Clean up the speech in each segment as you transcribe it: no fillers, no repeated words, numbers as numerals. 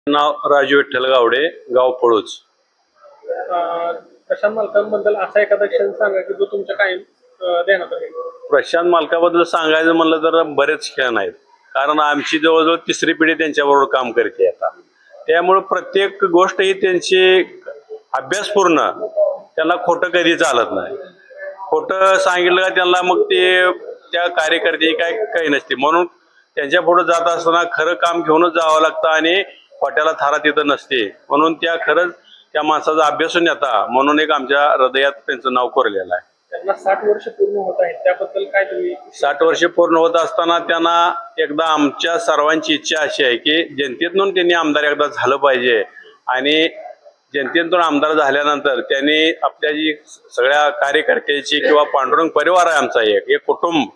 नाव राजू विठ्ठल गावडे, गाव पळूच. प्रशांत मालकांबद्दल असा एखादा क्षण सांगा की जो तुमच्या कायम ध्यानात राहील. प्रशांत मालकाबद्दल सांगायचं म्हणलं तर बरेच क्षण आहेत, कारण आमची जवळजवळ तिसरी पिढी त्यांच्याबरोबर काम करते आता. त्यामुळे प्रत्येक गोष्ट ही त्यांची अभ्यासपूर्ण, त्यांना खोटं कधी चालत नाही. खोटं सांगितलं का त्यांना मग ते त्या कार्यकर्ते काही नसते, म्हणून त्यांच्या पुढे जात असताना खरं काम घेऊनच जावं लागतं आणि खोट्याला थारा तिथं नसते. म्हणून त्या खरंच त्या माणसाचा अभ्यासून येता, म्हणून एक आमच्या हृदयात त्यांचं नाव कोरलेलं आहे. त्यांना 60 वर्ष पूर्ण होत आहेत, त्याबद्दल काय तुम्ही? 60 वर्ष पूर्ण होत असताना त्यांना एकदा आमच्या सर्वांची इच्छा अशी आहे की जनतेतून त्यांनी आमदार एकदा झालं पाहिजे, आणि जनतेतून आमदार झाल्यानंतर त्यांनी आपल्या जी सगळ्या कार्यकर्त्याची किंवा पांडुरंग परिवार आहे आमचा, एक कुटुंब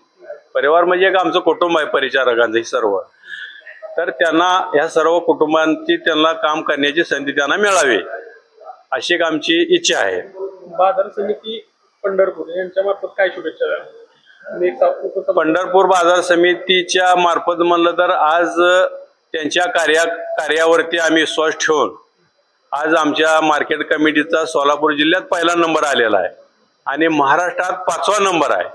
परिवार म्हणजे एक आमचं कुटुंब आहे परिचारकांचं सर्व, तर त्यांना ह्या सर्व कुटुंबांची त्यांना काम करण्याची संधी त्यांना मिळावी अशी एक आमची इच्छा आहे. बाजार समिती पंढरपूर यांच्या मार्फत काय शुभेच्छा? पंढरपूर बाजार समितीच्या मार्फत म्हणलं तर आज त्यांच्या कार्यावरती आम्ही विश्वास ठेवून आज आमच्या मार्केट कमिटीचा सोलापूर जिल्ह्यात पहिला नंबर आलेला आहे, आणि महाराष्ट्रात 5वा नंबर आहे,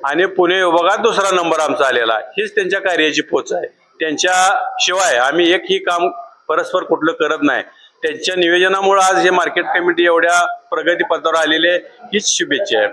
आणि पुणे विभागात 2रा नंबर आमचा आलेला आहे. हीच त्यांच्या कार्याची पोच आहे. त्यांच्याशिवाय आम्ही एकही काम परस्पर कुठलं करत नाही. त्यांच्या नियोजनामुळे आज हे मार्केट कमिटी एवढ्या प्रगतीपथावर आलेले, हीच शुभेच्छा आहे.